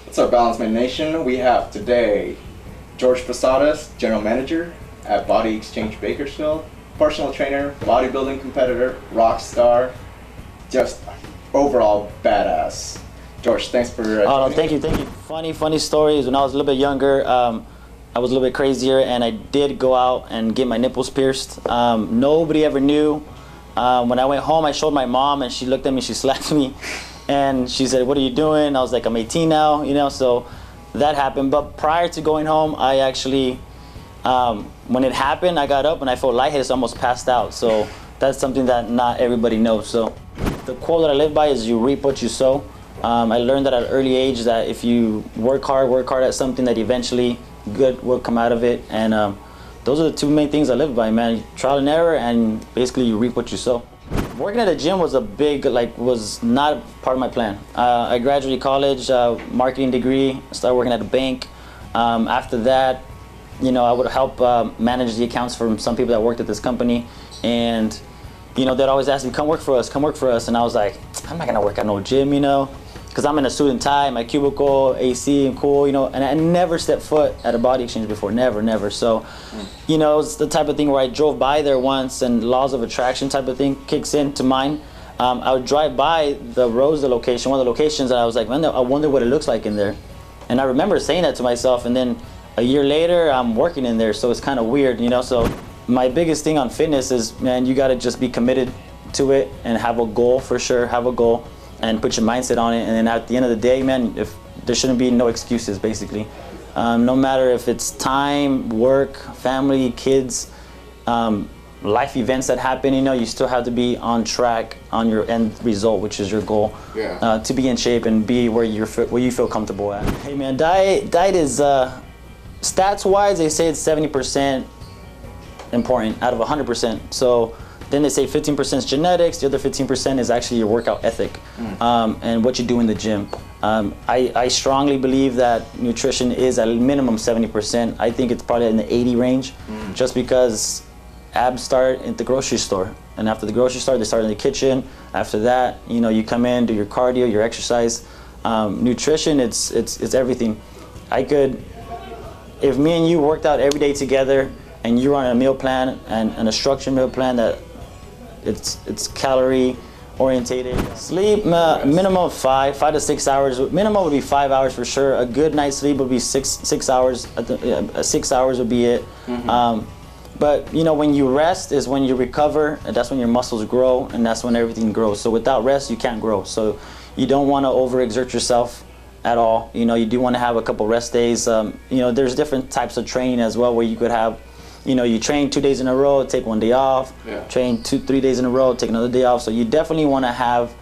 What's up, Balance Man Nation? We have today George Posadas, General Manager at Xchange Bakersfield, personal trainer, bodybuilding competitor, rock star, just overall badass. George, thanks for oh, no, thank you. Funny stories. When I was a little bit younger, I was a little bit crazier, and I did go out and get my nipples pierced. Nobody ever knew. When I went home, I showed my mom, and she looked at me, she slapped me, and she said, "What are you doing?" I was like, "I'm 18 now," you know, so that happened. But prior to going home, I actually, when it happened, I got up and I felt lightheaded, so I almost passed out. So that's something that not everybody knows. So the quote that I live by is, "You reap what you sow." I learned that at an early age, that if you work hard at something, that eventually good will come out of it. And those are the two main things I live by, man. Trial and error, and basically you reap what you sow. Working at a gym was was not part of my plan. I graduated college, marketing degree, started working at a bank. After that, you know, I would help manage the accounts for some people that worked at this company. And, you know, they'd always ask me, come work for us. And I was like, I'm not gonna work at no gym, you know, because I'm in a suit and tie, my cubicle, AC, and cool, you know, and I never stepped foot at a body exchange before, never. So, you know, it was the type of thing where I drove by there once, and laws of attraction type of thing kicks into mine. I would drive by the Rosa location, one of the locations, and I was like, man, I wonder what it looks like in there. And I remember saying that to myself, and then a year later, I'm working in there, so it's kind of weird, you know. So my biggest thing on fitness is, man, you got to just be committed to it and have a goal, for sure, have a goal, and put your mindset on it. And then at the end of the day, man, if there shouldn't be no excuses, basically. No matter if it's time, work, family, kids, life events that happen, you know, you still have to be on track on your end result, which is your goal. Yeah. To be in shape and be where you feel comfortable at. Hey man, diet is, stats wise, they say it's 70% important out of 100%. So then they say 15% is genetics, the other 15% is actually your workout ethic, and what you do in the gym. I strongly believe that nutrition is at a minimum 70%. I think it's probably in the 80 range, just because abs start at the grocery store. And after the grocery store, they start in the kitchen. After that, you know, you come in, do your cardio, your exercise. Nutrition, it's everything. If me and you worked out every day together, and you're on a meal plan and a structured meal plan that it's calorie orientated. Sleep, minimum of 5 to 6 hours. Minimum would be 5 hours for sure. A good night's sleep would be six hours. 6 hours would be it. But you know, when you rest is when you recover, and that's when your muscles grow, and that's when everything grows. So without rest, you can't grow. So you don't want to overexert yourself at all. You know, you do want to have a couple rest days. You know, there's different types of training as well, where you could have, you know, you train 2 days in a row, take 1 day off, train 2-3 days in a row, take another day off. So you definitely want to have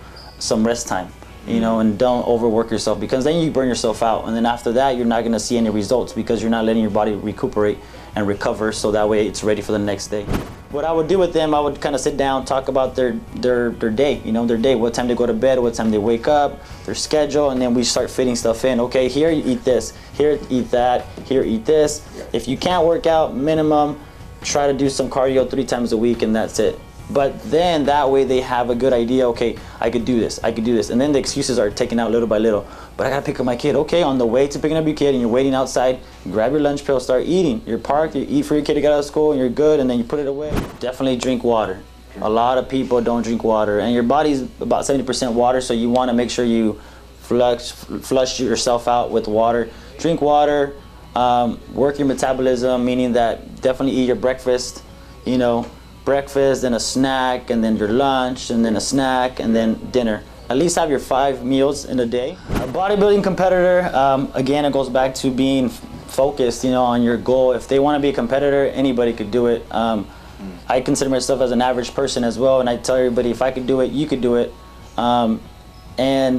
some rest time, you know, and don't overwork yourself, because then you burn yourself out. And then after that, you're not going to see any results, because you're not letting your body recuperate and recover, so that way it's ready for the next day. What I would do with them, I would kind of sit down, talk about their day, you know, their day, what time they go to bed, what time they wake up, their schedule, and then we start fitting stuff in. Okay, here you eat this, here eat that, here eat this. If you can't work out, minimum, try to do some cardio 3 times a week, and that's it. But then that way they have a good idea, okay, I could do this, and then the excuses are taken out little by little. But I gotta pick up my kid. Okay, on the way to picking up your kid, and you're waiting outside, grab your lunch pail, start eating. You're parked, you eat for your kid to get out of school, and you're good, and then you put it away. Definitely drink water. A lot of people don't drink water, and your body's about 70% water, so you wanna make sure you flush yourself out with water. Drink water, work your metabolism, meaning that definitely eat your breakfast, you know, breakfast, then a snack, and then your lunch, and then a snack, and then dinner. At least have your 5 meals in a day. A bodybuilding competitor, again, it goes back to being focused, you know, on your goal. If they want to be a competitor, anybody could do it. I consider myself as an average person as well, and I tell everybody, if I could do it, you could do it. And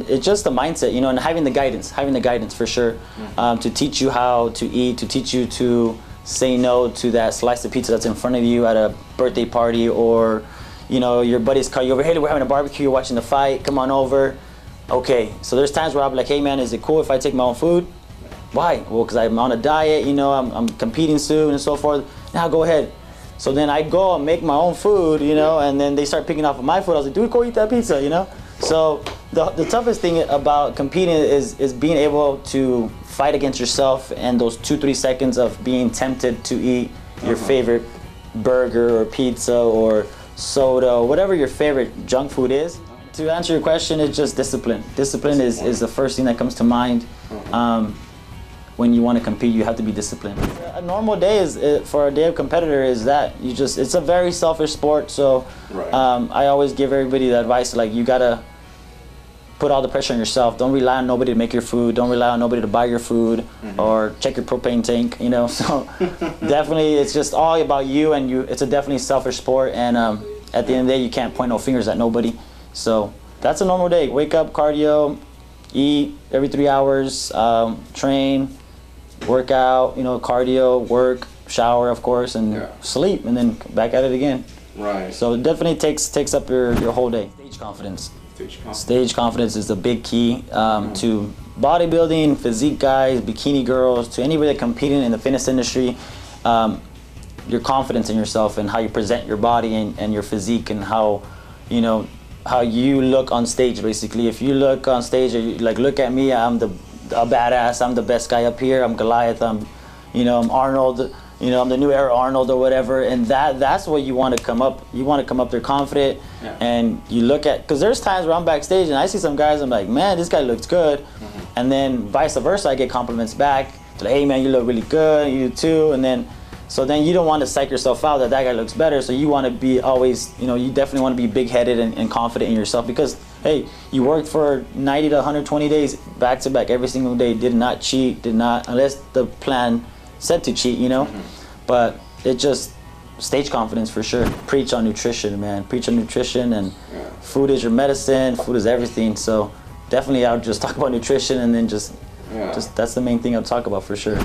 it's just the mindset, you know, and having the guidance for sure, to teach you how to eat, to teach you to say no to that slice of pizza that's in front of you at a birthday party, or, you know, your buddies call you over, hey, we're having a barbecue, you're watching the fight, come on over. Okay, so there's times where I'll be like, hey man, is it cool if I take my own food? Why? Well, because I'm on a diet, you know, I'm competing soon and so forth. Now go ahead. So then I go and make my own food, you know, and then they start picking off of my food. I was like, dude, go eat that pizza, you know? So the toughest thing about competing is being able to fight against yourself and those 2-3 seconds of being tempted to eat your favorite burger or pizza or soda or whatever your favorite junk food is. To answer your question, it's just discipline. Discipline is the first thing that comes to mind. When you want to compete, you have to be disciplined. A normal day for a day of competitor is that it's a very selfish sport. So I always give everybody the advice, like, you gotta put all the pressure on yourself. Don't rely on nobody to make your food. Don't rely on nobody to buy your food or check your propane tank, you know. So definitely it's just all about you, and it's a definitely selfish sport, and at the end of the day you can't point no fingers at nobody. So that's a normal day. Wake up, cardio, eat every 3 hours, train, work out, you know, cardio, work, shower, of course, and sleep, and then back at it again. Right. So it definitely takes up your whole day. Stage confidence. Stage confidence is the big key to bodybuilding, physique guys, bikini girls, to anybody that competing in the fitness industry. Your confidence in yourself and how you present your body and your physique, and how, you know, how you look on stage. Basically, if you look on stage, like, look at me, I'm a badass, I'm the best guy up here, I'm Goliath, I'm Arnold, you know, I'm the new era Arnold or whatever, and that's what you want to come up. You want to come up there confident, and you look at, because there's times where I'm backstage and I see some guys, I'm like, man, this guy looks good, and then vice versa, I get compliments back, like, hey man, you look really good, you do too, and then so then you don't want to psych yourself out that guy looks better, so you want to be always, you know, you definitely want to be big-headed and confident in yourself, because hey, you worked for 90 to 120 days back to back every single day, did not cheat, did not, unless the plan said to cheat, you know. But it just, stage confidence for sure. Preach on nutrition, man. Preach on nutrition, and food is your medicine, food is everything. So definitely I would just talk about nutrition, and then just that's the main thing I'll talk about for sure.